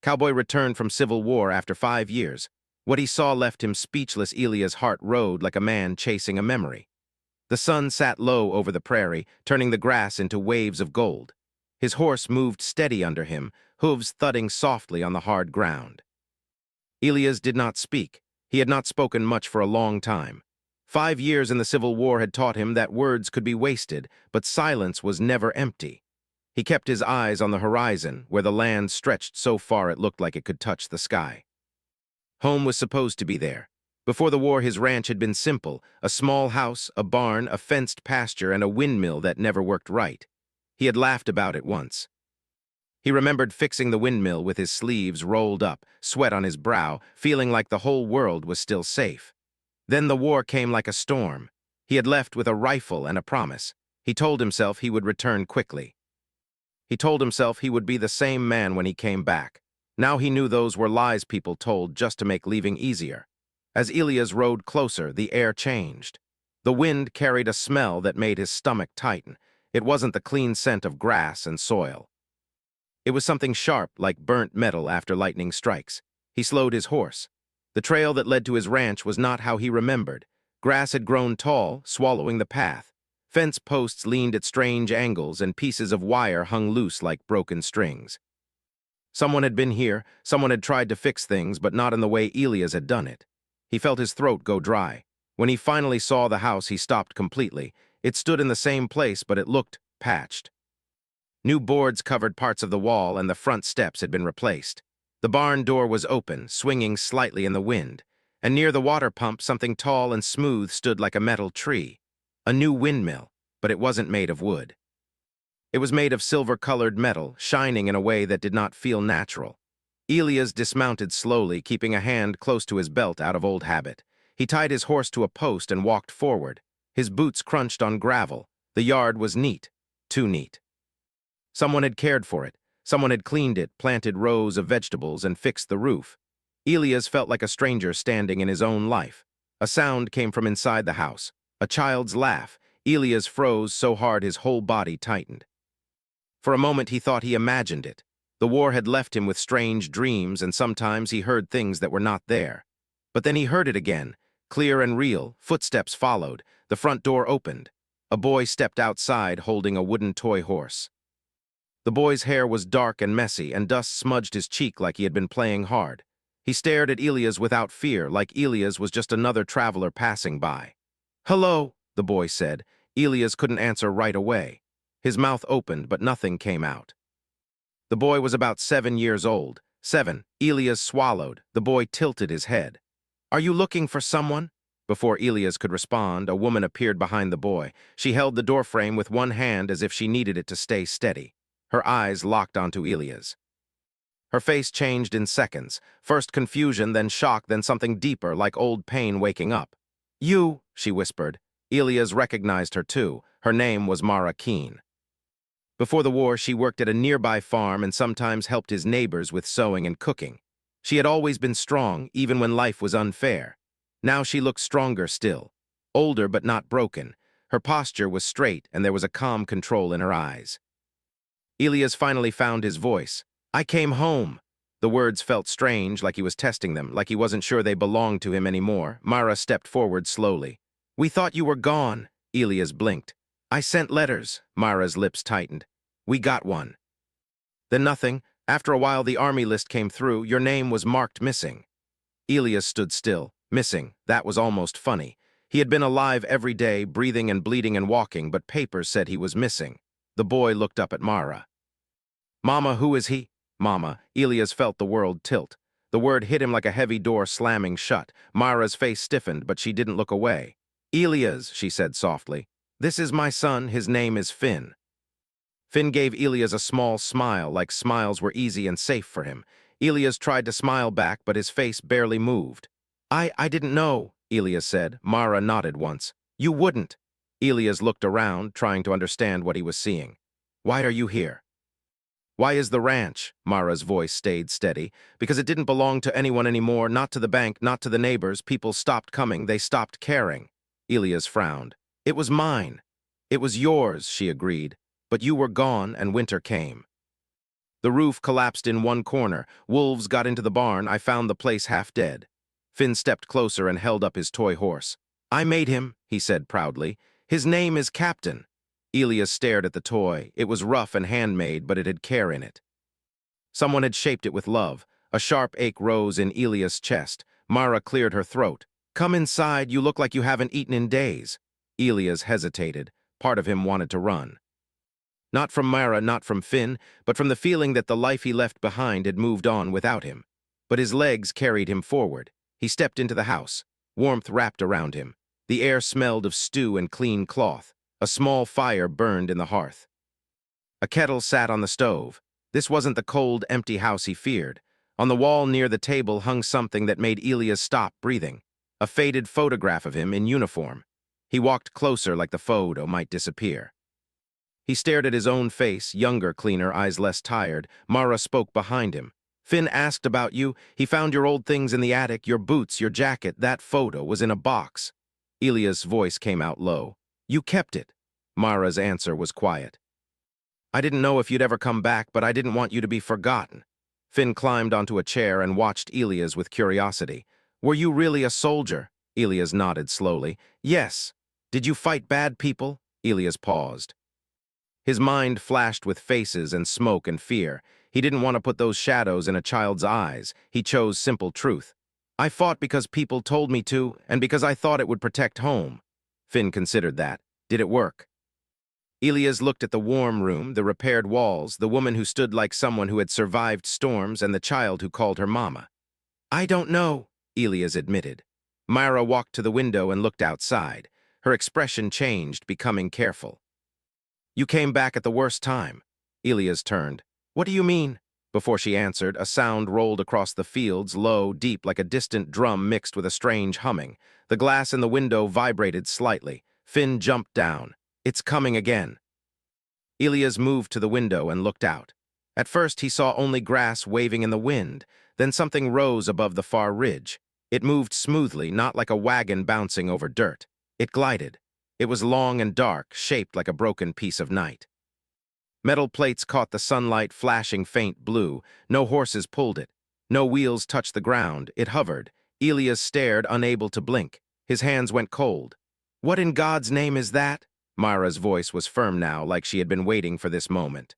Cowboy returned from Civil War after 5 years. What he saw left him speechless. Elia's heart rode like a man chasing a memory. The sun sat low over the prairie, turning the grass into waves of gold. His horse moved steady under him, hooves thudding softly on the hard ground. Elias did not speak. He had not spoken much for a long time. 5 years in the Civil War had taught him that words could be wasted, but silence was never empty. He kept his eyes on the horizon, where the land stretched so far it looked like it could touch the sky. Home was supposed to be there. Before the war, his ranch had been simple: a small house, a barn, a fenced pasture, and a windmill that never worked right. He had laughed about it once. He remembered fixing the windmill with his sleeves rolled up, sweat on his brow, feeling like the whole world was still safe. Then the war came like a storm. He had left with a rifle and a promise. He told himself he would return quickly. He told himself he would be the same man when he came back. Now he knew those were lies people told just to make leaving easier. As Elias rode closer, the air changed. The wind carried a smell that made his stomach tighten. It wasn't the clean scent of grass and soil. It was something sharp, like burnt metal after lightning strikes. He slowed his horse. The trail that led to his ranch was not how he remembered. Grass had grown tall, swallowing the path. Fence posts leaned at strange angles, and pieces of wire hung loose like broken strings. Someone had been here, someone had tried to fix things, but not in the way Elias had done it. He felt his throat go dry. When he finally saw the house, he stopped completely. It stood in the same place, but it looked patched. New boards covered parts of the wall, and the front steps had been replaced. The barn door was open, swinging slightly in the wind, and near the water pump, something tall and smooth stood like a metal tree. A new windmill, but it wasn't made of wood. It was made of silver-colored metal, shining in a way that did not feel natural. Elias dismounted slowly, keeping a hand close to his belt out of old habit. He tied his horse to a post and walked forward. His boots crunched on gravel. The yard was neat, too neat. Someone had cared for it. Someone had cleaned it, planted rows of vegetables, and fixed the roof. Elias felt like a stranger standing in his own life. A sound came from inside the house. A child's laugh. Elias froze so hard his whole body tightened. For a moment he thought he imagined it. The war had left him with strange dreams, and sometimes he heard things that were not there. But then he heard it again, clear and real. Footsteps followed. The front door opened. A boy stepped outside holding a wooden toy horse. The boy's hair was dark and messy, and dust smudged his cheek like he had been playing hard. He stared at Elias without fear, like Elias was just another traveler passing by. "Hello," the boy said. Elias couldn't answer right away. His mouth opened, but nothing came out. The boy was about 7 years old. 7. Elias swallowed. The boy tilted his head. "Are you looking for someone?" Before Elias could respond, a woman appeared behind the boy. She held the doorframe with one hand as if she needed it to stay steady. Her eyes locked onto Elias. Her face changed in seconds. First confusion, then shock, then something deeper, like old pain waking up. "You," she whispered. Elias recognized her too. Her name was Mara Keene. Before the war, she worked at a nearby farm and sometimes helped his neighbors with sewing and cooking. She had always been strong, even when life was unfair. Now she looked stronger still. Older but not broken. Her posture was straight, and there was a calm control in her eyes. Elias finally found his voice. "I came home." The words felt strange, like he was testing them, like he wasn't sure they belonged to him anymore. Mara stepped forward slowly. "We thought you were gone." Elias blinked. "I sent letters." Mara's lips tightened. "We got one." Then nothing. After a while, the army list came through. Your name was marked missing. Elias stood still. Missing. That was almost funny. He had been alive every day, breathing and bleeding and walking, but papers said he was missing. The boy looked up at Mara. "Mama, who is he?" "Mama." Elias felt the world tilt. The word hit him like a heavy door slamming shut. Mara's face stiffened, but she didn't look away. "Elias," she said softly. "This is my son. His name is Finn." Finn gave Elias a small smile, like smiles were easy and safe for him. Elias tried to smile back, but his face barely moved. I didn't know," Elias said. Mara nodded once. "You wouldn't." Elias looked around, trying to understand what he was seeing. "Why are you here?" "Why is the ranch?" Mara's voice stayed steady. "Because it didn't belong to anyone anymore, not to the bank, not to the neighbors. People stopped coming. They stopped caring." Elias frowned. "It was mine." "It was yours," she agreed. "But you were gone, and winter came." The roof collapsed in one corner. Wolves got into the barn. I found the place half dead. Finn stepped closer and held up his toy horse. I made him, he said proudly. His name is Captain. Elias stared at the toy. It was rough and handmade, but it had care in it. Someone had shaped it with love. A sharp ache rose in Elias' chest. Mara cleared her throat. Come inside, you look like you haven't eaten in days. Elias hesitated. Part of him wanted to run. Not from Mara, not from Finn, but from the feeling that the life he left behind had moved on without him. But his legs carried him forward. He stepped into the house. Warmth wrapped around him. The air smelled of stew and clean cloth. A small fire burned in the hearth. A kettle sat on the stove. This wasn't the cold, empty house he feared. On the wall near the table hung something that made Elias stop breathing. A faded photograph of him in uniform. He walked closer like the photo might disappear. He stared at his own face, younger, cleaner, eyes less tired. Mara spoke behind him. Finn asked about you. He found your old things in the attic, your boots, your jacket. That photo was in a box. Elias' voice came out low. You kept it. Mara's answer was quiet. I didn't know if you'd ever come back, but I didn't want you to be forgotten. Finn climbed onto a chair and watched Elias with curiosity. Were you really a soldier? Elias nodded slowly. Yes. Did you fight bad people? Elias paused. His mind flashed with faces and smoke and fear. He didn't want to put those shadows in a child's eyes. He chose simple truth. I fought because people told me to, and because I thought it would protect home. Finn considered that. Did it work? Elias looked at the warm room, the repaired walls, the woman who stood like someone who had survived storms, and the child who called her mama. I don't know, Elias admitted. Myra walked to the window and looked outside. Her expression changed, becoming careful. You came back at the worst time. Elias turned. What do you mean? Before she answered, a sound rolled across the fields, low, deep, like a distant drum mixed with a strange humming. The glass in the window vibrated slightly. Finn jumped down. It's coming again. Elias moved to the window and looked out. At first he saw only grass waving in the wind. Then something rose above the far ridge. It moved smoothly, not like a wagon bouncing over dirt. It glided. It was long and dark, shaped like a broken piece of night. Metal plates caught the sunlight, flashing faint blue. No horses pulled it. No wheels touched the ground. It hovered. Elias stared, unable to blink. His hands went cold. What in God's name is that? Mara's voice was firm now, like she had been waiting for this moment.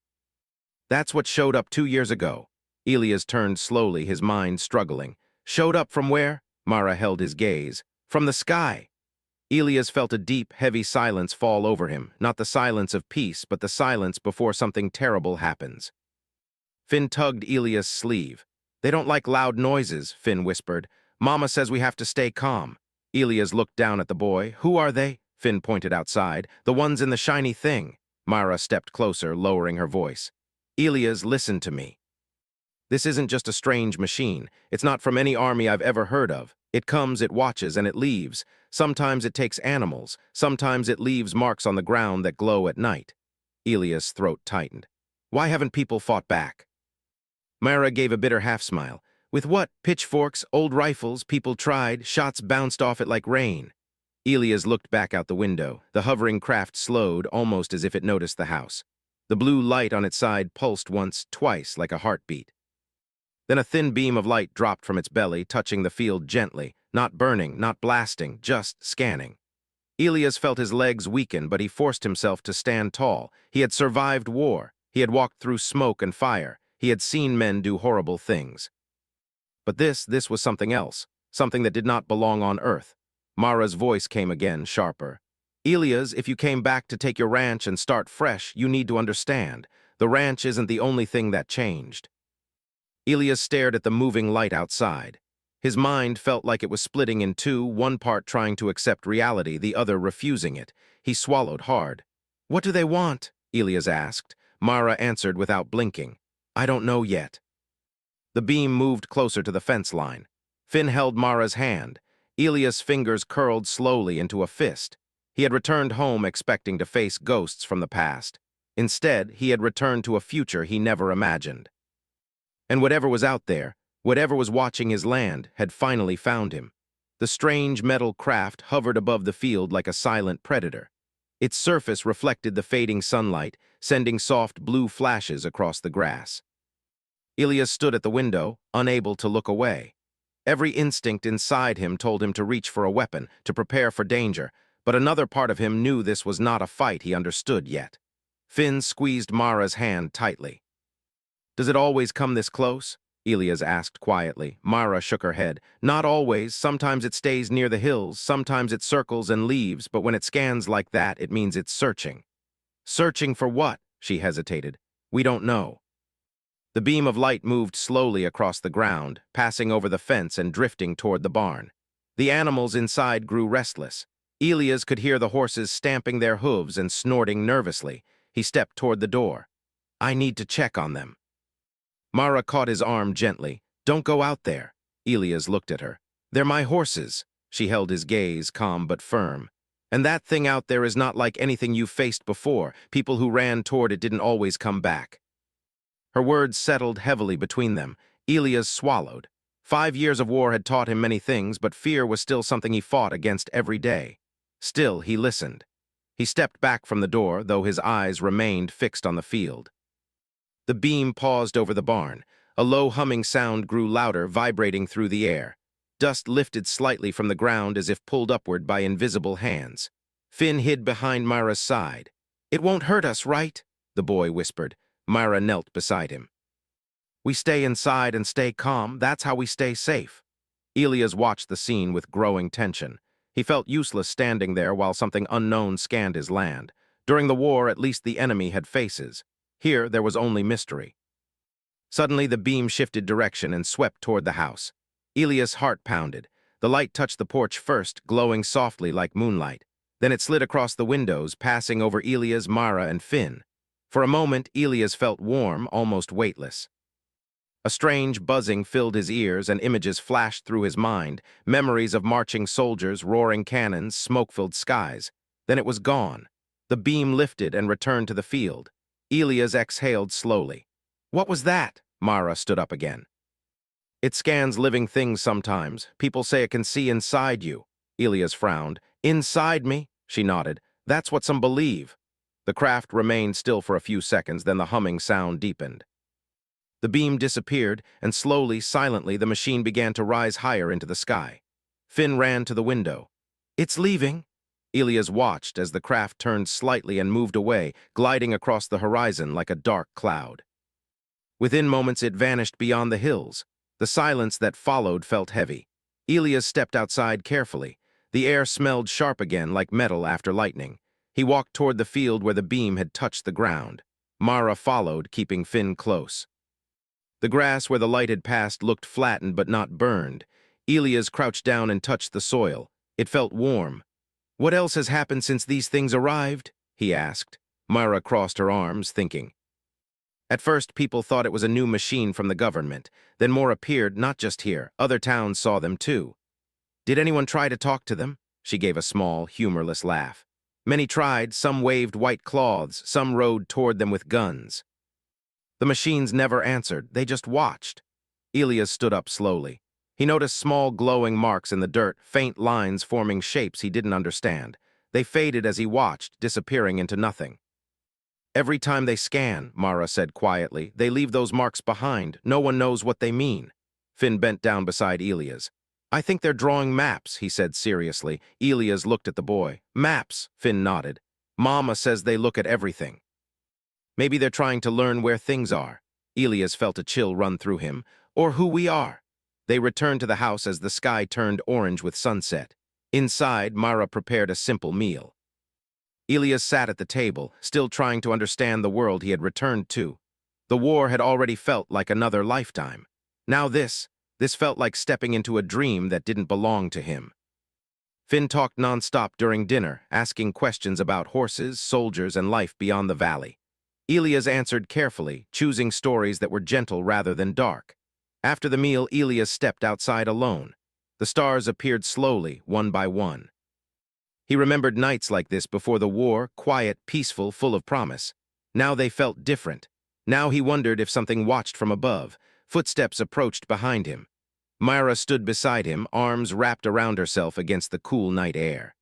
That's what showed up 2 years ago. Elias turned slowly, his mind struggling. Showed up from where? Mara held his gaze. From the sky. Elias felt a deep, heavy silence fall over him, not the silence of peace, but the silence before something terrible happens. Finn tugged Elias' sleeve. They don't like loud noises, Finn whispered. Mama says we have to stay calm. Elias looked down at the boy. Who are they? Finn pointed outside. The ones in the shiny thing. Mara stepped closer, lowering her voice. Elias, listen to me. This isn't just a strange machine. It's not from any army I've ever heard of. It comes, it watches, and it leaves. Sometimes it takes animals. Sometimes it leaves marks on the ground that glow at night. Elias' throat tightened. Why haven't people fought back? Mara gave a bitter half-smile. With what? Pitchforks, old rifles, people tried, shots bounced off it like rain. Elias looked back out the window. The hovering craft slowed, almost as if it noticed the house. The blue light on its side pulsed once, twice, like a heartbeat. Then a thin beam of light dropped from its belly, touching the field gently, not burning, not blasting, just scanning. Elias felt his legs weaken, but he forced himself to stand tall. He had survived war. He had walked through smoke and fire. He had seen men do horrible things. But this was something else, something that did not belong on Earth. Mara's voice came again, sharper. Elias, if you came back to take your ranch and start fresh, you need to understand. The ranch isn't the only thing that changed. Elias stared at the moving light outside. His mind felt like it was splitting in two, one part trying to accept reality, the other refusing it. He swallowed hard. What do they want? Elias asked. Mara answered without blinking. I don't know yet. The beam moved closer to the fence line. Finn held Mara's hand. Elias' fingers curled slowly into a fist. He had returned home expecting to face ghosts from the past. Instead, he had returned to a future he never imagined. And whatever was out there, whatever was watching his land, had finally found him. The strange metal craft hovered above the field like a silent predator. Its surface reflected the fading sunlight, sending soft blue flashes across the grass. Elias stood at the window, unable to look away. Every instinct inside him told him to reach for a weapon, to prepare for danger, but another part of him knew this was not a fight he understood yet. Finn squeezed Mara's hand tightly. "Does it always come this close?" Elias asked quietly. Mara shook her head. "Not always. Sometimes it stays near the hills, sometimes it circles and leaves, but when it scans like that, it means it's searching." "Searching for what?" She hesitated. "We don't know." The beam of light moved slowly across the ground, passing over the fence and drifting toward the barn. The animals inside grew restless. Elias could hear the horses stamping their hooves and snorting nervously. He stepped toward the door. "I need to check on them." Mara caught his arm gently. "Don't go out there." Elias looked at her. "They're my horses." She held his gaze, calm but firm. "And that thing out there is not like anything you've faced before. People who ran toward it didn't always come back." Her words settled heavily between them. Elias swallowed. 5 years of war had taught him many things, but fear was still something he fought against every day. Still, he listened. He stepped back from the door, though his eyes remained fixed on the field. The beam paused over the barn. A low humming sound grew louder, vibrating through the air. Dust lifted slightly from the ground as if pulled upward by invisible hands. Finn hid behind Myra's side. "It won't hurt us, right?" the boy whispered. Myra knelt beside him. "We stay inside and stay calm. That's how we stay safe." Elias watched the scene with growing tension. He felt useless standing there while something unknown scanned his land. During the war, at least the enemy had faces. Here, there was only mystery. Suddenly, the beam shifted direction and swept toward the house. Elias' heart pounded. The light touched the porch first, glowing softly like moonlight. Then it slid across the windows, passing over Elias, Mara, and Finn. For a moment, Elias felt warm, almost weightless. A strange buzzing filled his ears and images flashed through his mind, memories of marching soldiers, roaring cannons, smoke-filled skies. Then it was gone. The beam lifted and returned to the field. Elias exhaled slowly. "What was that?" Mara stood up again. "It scans living things sometimes. People say it can see inside you." Elias frowned. "Inside me?" She nodded. "That's what some believe." The craft remained still for a few seconds, then the humming sound deepened. The beam disappeared, and slowly, silently, the machine began to rise higher into the sky. Finn ran to the window. "It's leaving." Elias watched as the craft turned slightly and moved away, gliding across the horizon like a dark cloud. Within moments, it vanished beyond the hills. The silence that followed felt heavy. Elias stepped outside carefully. The air smelled sharp again, like metal after lightning. He walked toward the field where the beam had touched the ground. Mara followed, keeping Finn close. The grass where the light had passed looked flattened but not burned. Elias crouched down and touched the soil. It felt warm. "What else has happened since these things arrived?" he asked. Mara crossed her arms, thinking. At first, people thought it was a new machine from the government. Then more appeared, not just here. Other towns saw them too. "Did anyone try to talk to them?" She gave a small, humorless laugh. "Many tried. Some waved white cloths. Some rode toward them with guns. The machines never answered. They just watched." Elias stood up slowly. He noticed small glowing marks in the dirt, faint lines forming shapes he didn't understand. They faded as he watched, disappearing into nothing. "Every time they scan," Mara said quietly, "they leave those marks behind. No one knows what they mean." Finn bent down beside Elias. "I think they're drawing maps," he said seriously. Elias looked at the boy. "Maps," Finn nodded. "Mama says they look at everything." "Maybe they're trying to learn where things are." Elias felt a chill run through him. "Or who we are." They returned to the house as the sky turned orange with sunset. Inside, Mara prepared a simple meal. Elias sat at the table, still trying to understand the world he had returned to. The war had already felt like another lifetime. Now this felt like stepping into a dream that didn't belong to him. Finn talked nonstop during dinner, asking questions about horses, soldiers, and life beyond the valley. Elias answered carefully, choosing stories that were gentle rather than dark. After the meal, Elias stepped outside alone. The stars appeared slowly, one by one. He remembered nights like this before the war, quiet, peaceful, full of promise. Now they felt different. Now he wondered if something watched from above. Footsteps approached behind him. Myra stood beside him, arms wrapped around herself against the cool night air.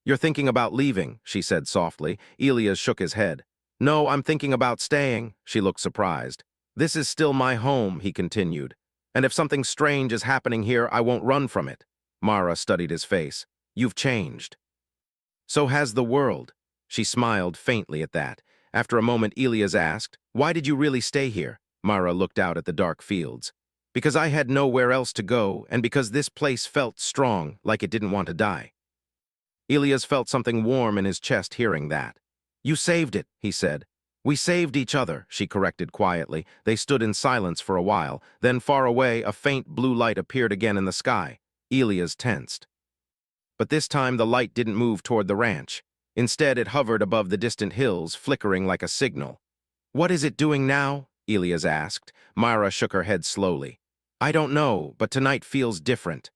"You're thinking about leaving," she said softly. Elias shook his head. "No, I'm thinking about staying." She looked surprised. This is still my home, he continued. And if something strange is happening here, I won't run from it. Mara studied his face. You've changed. So has the world. She smiled faintly at that. After a moment, Elias asked, Why did you really stay here? Mara looked out at the dark fields. Because I had nowhere else to go, and because this place felt strong, like it didn't want to die. Elias felt something warm in his chest hearing that. You saved it, he said. We saved each other, she corrected quietly. They stood in silence for a while. Then far away, a faint blue light appeared again in the sky. Elias tensed. But this time the light didn't move toward the ranch. Instead, it hovered above the distant hills, flickering like a signal. What is it doing now? Elias asked. Myra shook her head slowly. I don't know, but tonight feels different.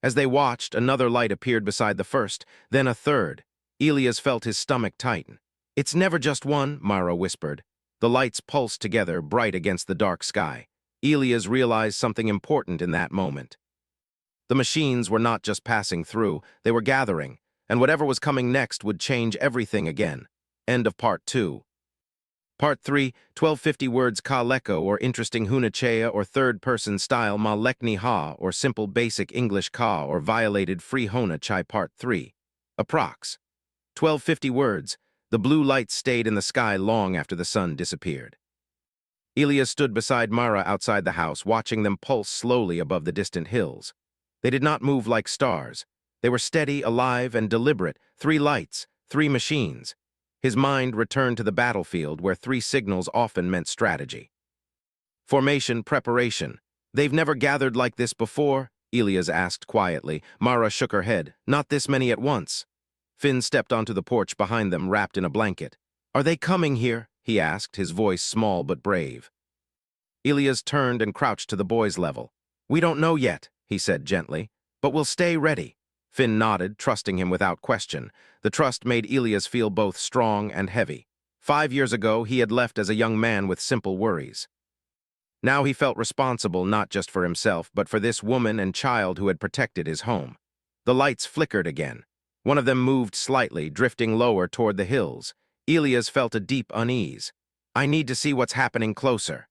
As they watched, another light appeared beside the first, then a third. Elias felt his stomach tighten. It's never just one, Myra whispered. The lights pulsed together, bright against the dark sky. Elias realized something important in that moment. The machines were not just passing through, they were gathering, and whatever was coming next would change everything again. End of Part 2. Part 3, 1250 words ka leko or interesting hunachea or third-person style ma lekni ha or simple basic English ka or violated free hona chai Part 3. Approx. 1250 words. The blue light stayed in the sky long after the sun disappeared. Elias stood beside Mara outside the house, watching them pulse slowly above the distant hills. They did not move like stars. They were steady, alive, and deliberate. 3 lights, 3 machines. His mind returned to the battlefield where 3 signals often meant strategy. Formation, preparation. They've never gathered like this before? Elias asked quietly. Mara shook her head. Not this many at once. Finn stepped onto the porch behind them, wrapped in a blanket. Are they coming here? He asked, his voice small but brave. Elias turned and crouched to the boy's level. We don't know yet, he said gently, but we'll stay ready. Finn nodded, trusting him without question. The trust made Elias feel both strong and heavy. 5 years ago, he had left as a young man with simple worries. Now he felt responsible not just for himself, but for this woman and child who had protected his home. The lights flickered again. One of them moved slightly, drifting lower toward the hills. Elias felt a deep unease. I need to see what's happening closer.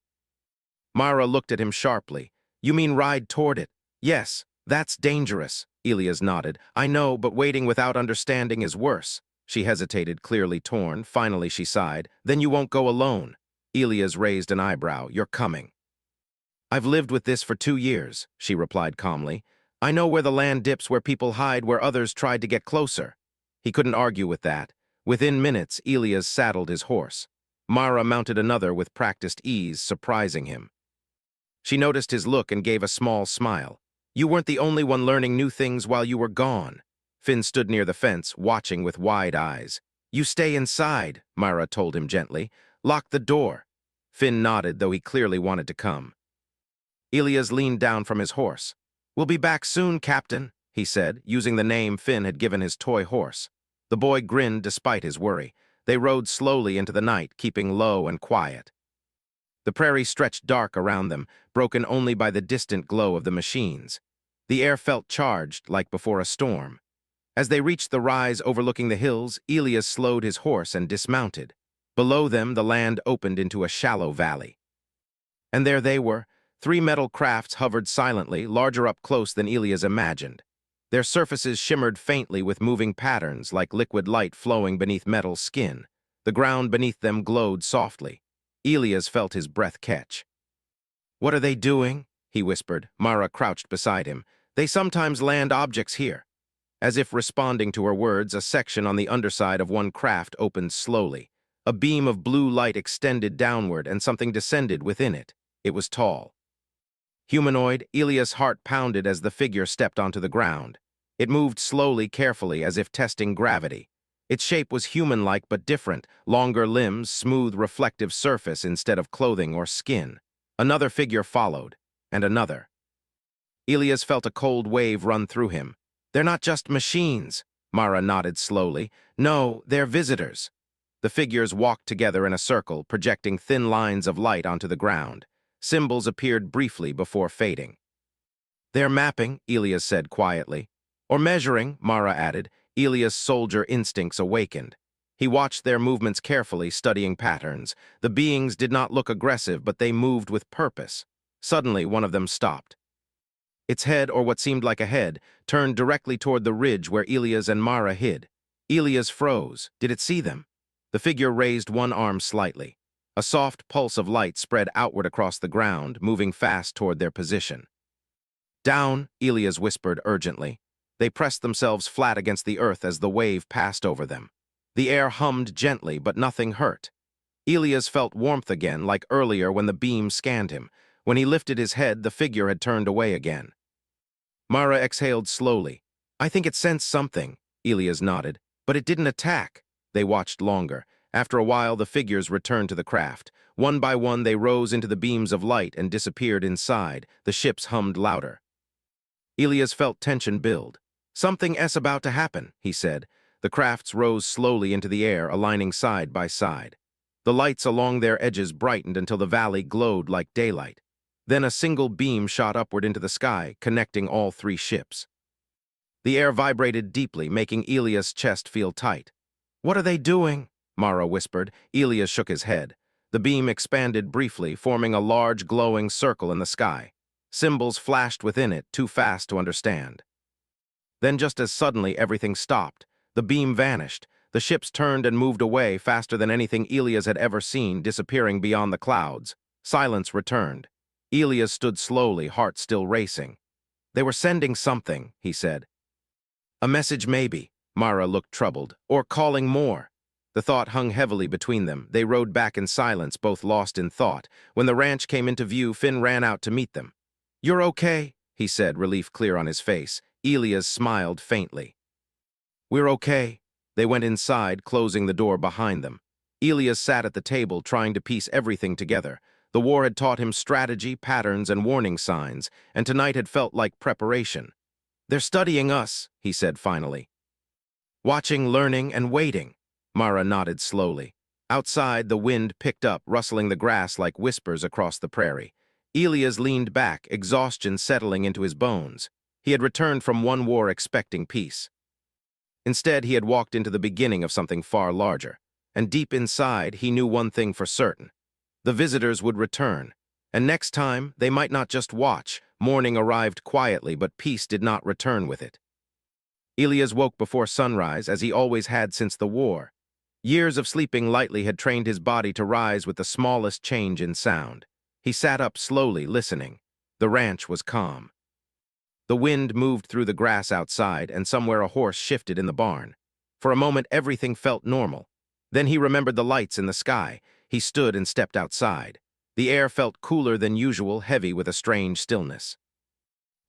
Mara looked at him sharply. You mean ride toward it? Yes, that's dangerous. Elias nodded. I know, but waiting without understanding is worse. She hesitated, clearly torn. Finally, she sighed. Then you won't go alone. Elias raised an eyebrow. You're coming. I've lived with this for 2 years, she replied calmly. I know where the land dips, where people hide, where others tried to get closer. He couldn't argue with that. Within minutes, Elias saddled his horse. Mara mounted another with practiced ease, surprising him. She noticed his look and gave a small smile. You weren't the only one learning new things while you were gone. Finn stood near the fence, watching with wide eyes. You stay inside, Mara told him gently. Lock the door. Finn nodded, though he clearly wanted to come. Elias leaned down from his horse. We'll be back soon, Captain, he said, using the name Finn had given his toy horse. The boy grinned despite his worry. They rode slowly into the night, keeping low and quiet. The prairie stretched dark around them, broken only by the distant glow of the machines. The air felt charged, like before a storm. As they reached the rise overlooking the hills, Elias slowed his horse and dismounted. Below them, the land opened into a shallow valley. And there they were. 3 metal crafts hovered silently, larger up close than Elias imagined. Their surfaces shimmered faintly with moving patterns, like liquid light flowing beneath metal skin. The ground beneath them glowed softly. Elias felt his breath catch. What are they doing? He whispered. Mara crouched beside him. They sometimes land objects here. As if responding to her words, a section on the underside of one craft opened slowly. A beam of blue light extended downward, and something descended within it. It was tall. Humanoid, Elias' heart pounded as the figure stepped onto the ground. It moved slowly, carefully, as if testing gravity. Its shape was human-like but different, longer limbs, smooth, reflective surface instead of clothing or skin. Another figure followed, and another. Elias felt a cold wave run through him. They're not just machines, Mara nodded slowly. No, they're visitors. The figures walked together in a circle, projecting thin lines of light onto the ground. Symbols appeared briefly before fading. They're mapping, Elias said quietly. Or measuring, Mara added. Elias' soldier instincts awakened. He watched their movements carefully, studying patterns. The beings did not look aggressive, but they moved with purpose. Suddenly, one of them stopped. Its head, or what seemed like a head, turned directly toward the ridge where Elias and Mara hid. Elias froze. Did it see them? The figure raised one arm slightly. A soft pulse of light spread outward across the ground, moving fast toward their position. Down, Elias whispered urgently. They pressed themselves flat against the earth as the wave passed over them. The air hummed gently, but nothing hurt. Elias felt warmth again, like earlier when the beam scanned him. When he lifted his head, the figure had turned away again. Mara exhaled slowly. I think it sensed something, Elias nodded, but it didn't attack. They watched longer. After a while, the figures returned to the craft. One by one, they rose into the beams of light and disappeared inside. The ships hummed louder. Elias felt tension build. Something's about to happen, he said. The crafts rose slowly into the air, aligning side by side. The lights along their edges brightened until the valley glowed like daylight. Then a single beam shot upward into the sky, connecting all three ships. The air vibrated deeply, making Elias' chest feel tight. What are they doing? Mara whispered. Elias shook his head. The beam expanded briefly, forming a large glowing circle in the sky. Symbols flashed within it, too fast to understand. Then just as suddenly everything stopped. The beam vanished. The ships turned and moved away faster than anything Elias had ever seen, disappearing beyond the clouds. Silence returned. Elias stood slowly, heart still racing. They were sending something, he said. A message maybe. Mara looked troubled. Or calling more. The thought hung heavily between them. They rode back in silence, both lost in thought. When the ranch came into view, Finn ran out to meet them. You're okay, he said, relief clear on his face. Elias smiled faintly. We're okay. They went inside, closing the door behind them. Elias sat at the table, trying to piece everything together. The war had taught him strategy, patterns, and warning signs, and tonight had felt like preparation. They're studying us, he said finally. Watching, learning, and waiting. Mara nodded slowly. Outside, the wind picked up, rustling the grass like whispers across the prairie. Elias leaned back, exhaustion settling into his bones. He had returned from one war expecting peace. Instead, he had walked into the beginning of something far larger. And deep inside, he knew one thing for certain. The visitors would return. And next time, they might not just watch. Morning arrived quietly, but peace did not return with it. Elias woke before sunrise, as he always had since the war. Years of sleeping lightly had trained his body to rise with the smallest change in sound. He sat up slowly, listening. The ranch was calm. The wind moved through the grass outside, and somewhere a horse shifted in the barn. For a moment, everything felt normal. Then he remembered the lights in the sky. He stood and stepped outside. The air felt cooler than usual, heavy with a strange stillness.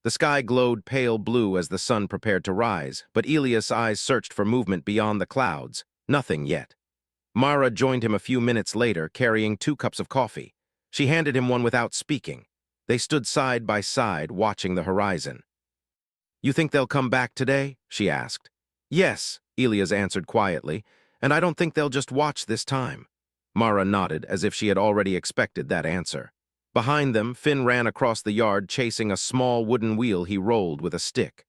The sky glowed pale blue as the sun prepared to rise, but Elias' eyes searched for movement beyond the clouds. Nothing yet. Mara joined him a few minutes later, carrying 2 cups of coffee. She handed him one without speaking. They stood side by side, watching the horizon. You think they'll come back today? She asked. Yes, Elias answered quietly, and I don't think they'll just watch this time. Mara nodded, as if she had already expected that answer. Behind them, Finn ran across the yard, chasing a small wooden wheel he rolled with a stick.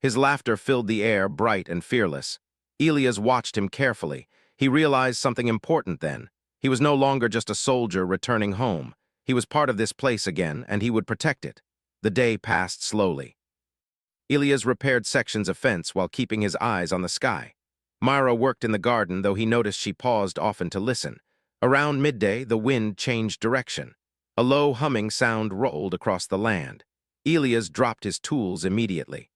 His laughter filled the air, bright and fearless. Elias watched him carefully. He realized something important then. He was no longer just a soldier returning home. He was part of this place again, and he would protect it. The day passed slowly. Elias repaired sections of fence while keeping his eyes on the sky. Mara worked in the garden, though he noticed she paused often to listen. Around midday, the wind changed direction. A low humming sound rolled across the land. Elias dropped his tools immediately.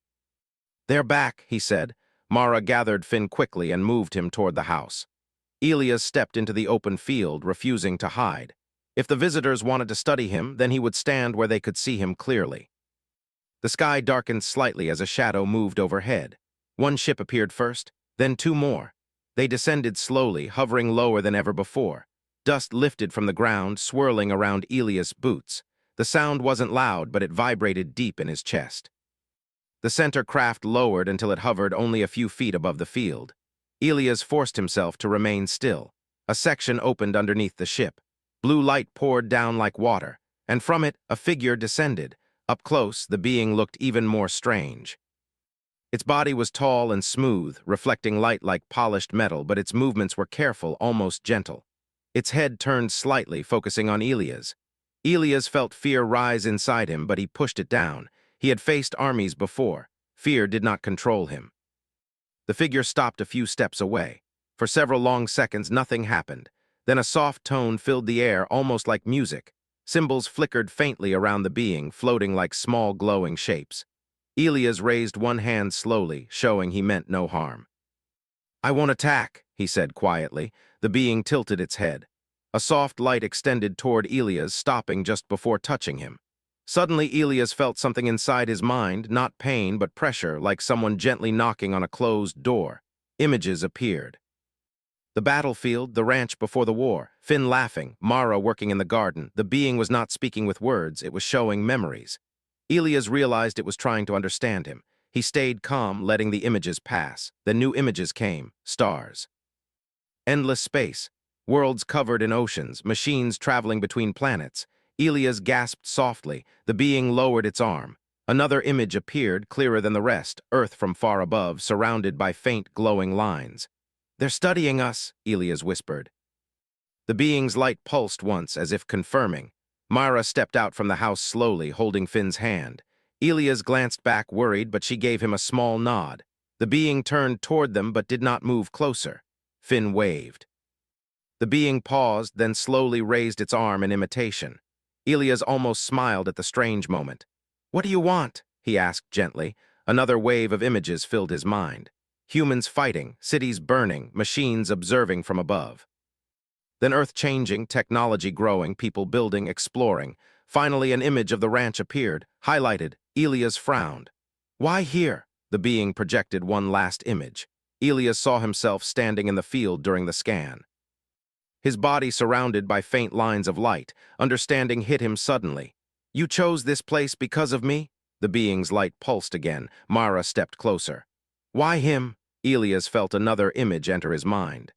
They're back, he said. Mara gathered Finn quickly and moved him toward the house. Elias stepped into the open field, refusing to hide. If the visitors wanted to study him, then he would stand where they could see him clearly. The sky darkened slightly as a shadow moved overhead. One ship appeared first, then 2 more. They descended slowly, hovering lower than ever before. Dust lifted from the ground, swirling around Elias' boots. The sound wasn't loud, but it vibrated deep in his chest. The center craft lowered until it hovered only a few feet above the field. Elias forced himself to remain still. A section opened underneath the ship. Blue light poured down like water, and from it, a figure descended. Up close, the being looked even more strange. Its body was tall and smooth, reflecting light like polished metal, but its movements were careful, almost gentle. Its head turned slightly, focusing on Elias. Elias felt fear rise inside him, but he pushed it down. He had faced armies before. Fear did not control him. The figure stopped a few steps away. For several long seconds, nothing happened. Then a soft tone filled the air, almost like music. Symbols flickered faintly around the being, floating like small glowing shapes. Elias raised one hand slowly, showing he meant no harm. "I won't attack," he said quietly. The being tilted its head. A soft light extended toward Elias, stopping just before touching him. Suddenly, Elias felt something inside his mind, not pain, but pressure, like someone gently knocking on a closed door. Images appeared. The battlefield, the ranch before the war, Finn laughing, Mara working in the garden. The being was not speaking with words, it was showing memories. Elias realized it was trying to understand him. He stayed calm, letting the images pass. Then new images came, stars. Endless space, worlds covered in oceans, machines traveling between planets. Elias gasped softly. The being lowered its arm. Another image appeared, clearer than the rest, Earth from far above, surrounded by faint, glowing lines. "They're studying us," Elias whispered. The being's light pulsed once, as if confirming. Mara stepped out from the house slowly, holding Finn's hand. Elias glanced back, worried, but she gave him a small nod. The being turned toward them but did not move closer. Finn waved. The being paused, then slowly raised its arm in imitation. Elias almost smiled at the strange moment. "What do you want?" he asked gently. Another wave of images filled his mind. Humans fighting, cities burning, machines observing from above. Then Earth changing, technology growing, people building, exploring. Finally, an image of the ranch appeared, highlighted. Elias frowned. "Why here?" The being projected one last image. Elias saw himself standing in the field during the scan. His body surrounded by faint lines of light. Understanding hit him suddenly. "You chose this place because of me?" The being's light pulsed again. Mara stepped closer. "Why him?" Elias felt another image enter his mind.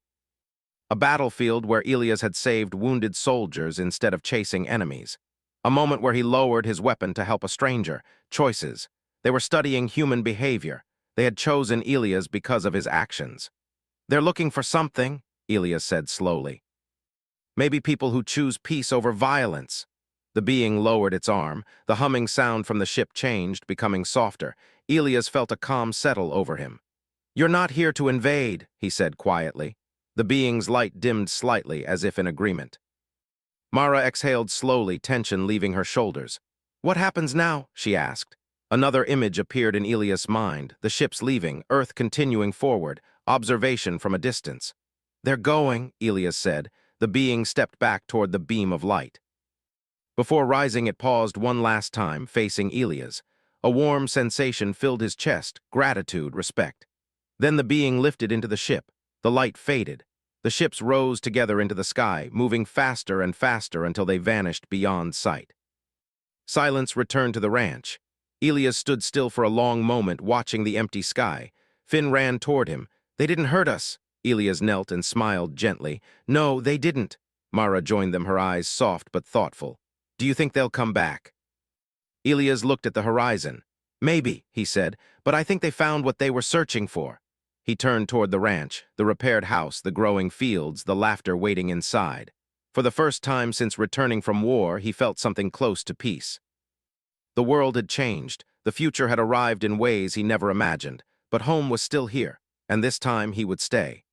A battlefield where Elias had saved wounded soldiers instead of chasing enemies. A moment where he lowered his weapon to help a stranger. Choices. They were studying human behavior. They had chosen Elias because of his actions. "They're looking for something," Elias said slowly. "Maybe people who choose peace over violence." The being lowered its arm. The humming sound from the ship changed, becoming softer. Elias felt a calm settle over him. "You're not here to invade," he said quietly. The being's light dimmed slightly, as if in agreement. Mara exhaled slowly, tension leaving her shoulders. "What happens now?" she asked. Another image appeared in Elias' mind, the ships leaving, Earth continuing forward, observation from a distance. "They're going," Elias said. The being stepped back toward the beam of light. Before rising, it paused one last time, facing Elias. A warm sensation filled his chest, gratitude, respect. Then the being lifted into the ship. The light faded. The ships rose together into the sky, moving faster and faster until they vanished beyond sight. Silence returned to the ranch. Elias stood still for a long moment, watching the empty sky. Finn ran toward him. "They didn't hurt us." Elias knelt and smiled gently. "No, they didn't." Mara joined them, her eyes soft but thoughtful. "Do you think they'll come back?" Elias looked at the horizon. "Maybe," he said, "but I think they found what they were searching for." He turned toward the ranch, the repaired house, the growing fields, the laughter waiting inside. For the first time since returning from war, he felt something close to peace. The world had changed. The future had arrived in ways he never imagined. But home was still here, and this time he would stay.